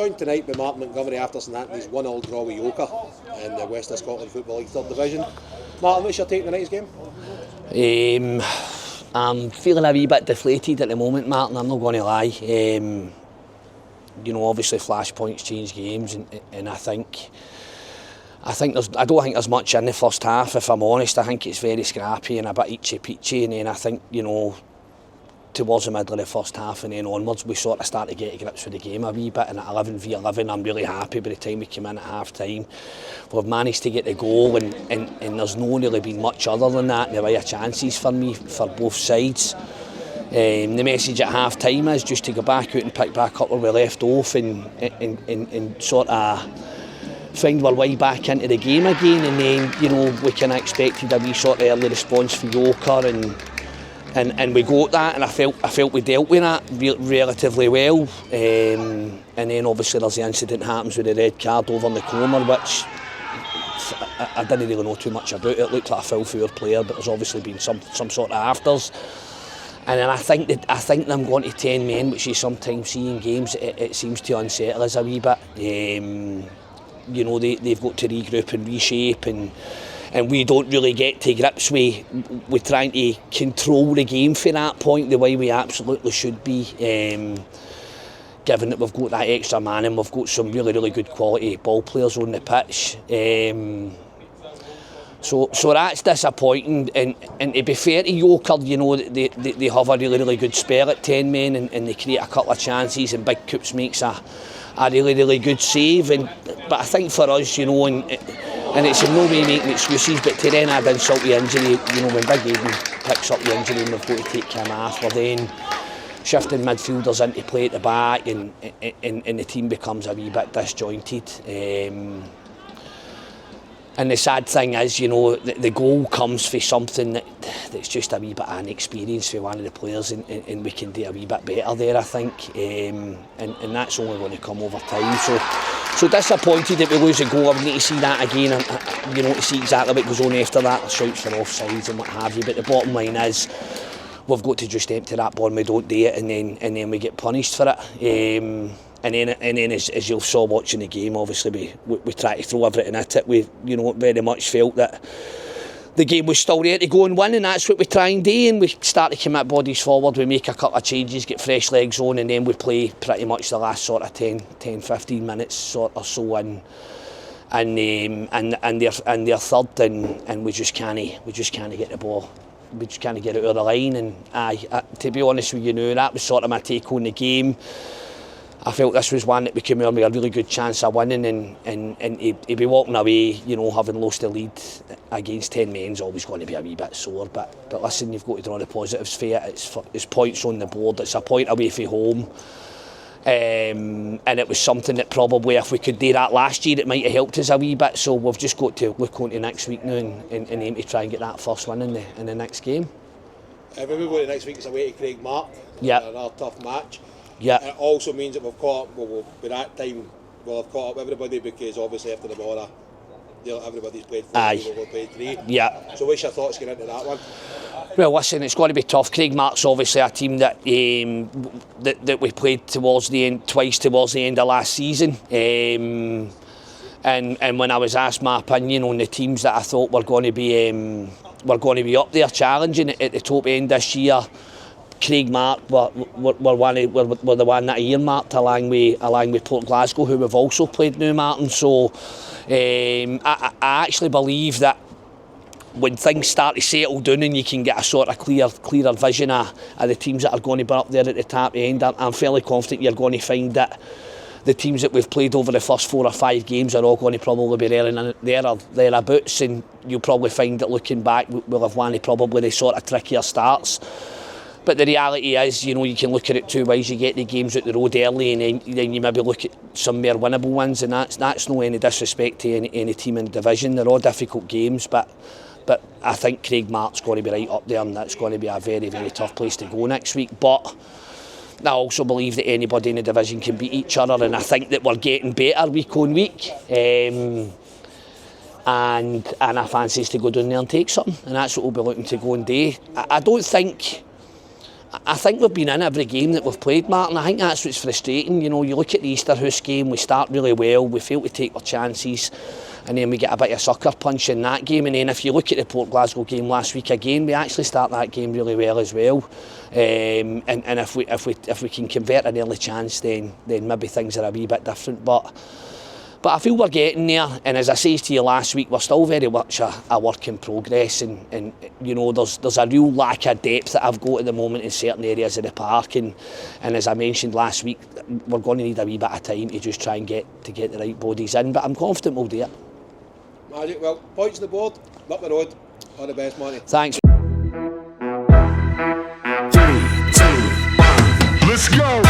joined tonight by Mark Montgomery after St Anthony's 1-1 draw with Yoker in the West of Scotland Football League 3rd Division. Martin, what's your take on tonight's game? I'm feeling a wee bit deflated at the moment, Martin, I'm not going to lie. Obviously flashpoints change games, and I don't think there's much in the first half, if I'm honest. I think it's very scrappy and a bit itchy-peachy, and then I think, towards the middle of the first half and then onwards, we sort of start to get to grips with the game a wee bit, and at 11v11 I'm really happy by the time we came in at half time. We've managed to get the goal, and there's not really been much other than that in the way of chances for me, for both sides. The message at half time is just to go back out and pick back up where we left off and sort of find our way back into the game again, and then we kind of expected a wee sort of early response for Yoker, and we got that, and I felt we dealt with that relatively well, and then obviously there's the incident happens with the red card over in the corner, which I didn't really know too much about. It looked like a full forward player, but there's obviously been some sort of afters. And then I think them going to 10 men, which you sometimes see in games, it seems to unsettle us a wee bit. They've got to regroup and reshape, and we don't really get to grips with trying to control the game for that point the way we absolutely should be, given that we've got that extra man and we've got some really, really good quality ball players on the pitch. So that's disappointing, and to be fair to Yoker, they have a really, really good spell at 10 men, and they create a couple of chances, and Big Coops makes a really, really good save. But I think for us, and it's in no way making excuses, but to then add insult to injury, when Big Aiden picks up the injury and we've got to take him off, we're then shifting midfielders into play at the back, and the team becomes a wee bit disjointed. And the sad thing is, the goal comes for something that's just a wee bit of inexperience for one of the players, and we can do a wee bit better there, I think. And that's only going to come over time. So disappointed that we lose a goal. I would need to see that again, and to see exactly what goes on after that. Shouts for offsides and what have you. But the bottom line is, we've got to just empty that ball, and we don't do it, and then we get punished for it. And then as you saw watching the game, obviously we try to throw everything at it. We very much felt that the game was still there to go and win, and that's what we try and do. And we start to commit bodies forward, we make a couple of changes, get fresh legs on, and then we play pretty much the last sort of 10-15 minutes sort or so in their third, and we just can't get the ball. We just can't get it over the line. And to be honest with you, that was sort of my take on the game. I felt this was one that we came out with a really good chance of winning, and he'd be walking away, having lost the lead against 10 men is always going to be a wee bit sore. But listen, you've got to draw the positives for it. It's points on the board. It's a point away from home, and it was something that probably, if we could do that last year, it might have helped us a wee bit. So we've just got to look on to next week now and aim to try and get that first win in the next game. When we go to next week, it's away to Craigmark. Yeah. Another tough match. Yeah. And it also means that we've caught up, by that time, we'll have caught up everybody, because obviously after the border, everybody's played 4, we've played 3. Yeah. So what's your thoughts going into that one? Well, listen, it's going to be tough. Craigmark's obviously a team that we played twice towards the end of last season. And when I was asked my opinion on the teams that I thought were going to be up there challenging at the top end this year, Craigmark were the one that I earmarked along with Port Glasgow, who we've also played now, Martin. So I actually believe that when things start to settle down and you can get a sort of clearer vision of the teams that are going to be up there at the top end, I'm fairly confident you're going to find that the teams that we've played over the first 4 or 5 games are all going to probably be there or thereabouts, and you'll probably find that looking back we'll have one of probably the sort of trickier starts. But the reality is, you can look at it 2 ways. You get the games out the road early, and then you maybe look at some more winnable ones, and that's no any disrespect to any team in the division. They're all difficult games, but I think Craigmark's going to be right up there, and that's going to be a very, very tough place to go next week. But I also believe that anybody in the division can beat each other, and I think that we're getting better week on week. And I fancy to go down there and take something, and that's what we'll be looking to go and do. I don't think I think we've been in every game that we've played, Martin. I think that's what's frustrating. You know, you look at the Easterhouse game, we start really well, we fail to take our chances, and then we get a bit of sucker punch in that game. And then if you look at the Port Glasgow game last week again, we actually start that game really well as well. And if we can convert an early chance, then maybe things are a wee bit different. But I feel we're getting there, and as I said to you last week, we're still very much a work in progress, and you know, there's a real lack of depth that I've got at the moment in certain areas of the park, and as I mentioned last week, we're going to need a wee bit of time to just try and get the right bodies in, but I'm confident we'll do it. Magic. Well, points on the board, up the road. All the best, Monty. Thanks. 3, 2, 1, let's go!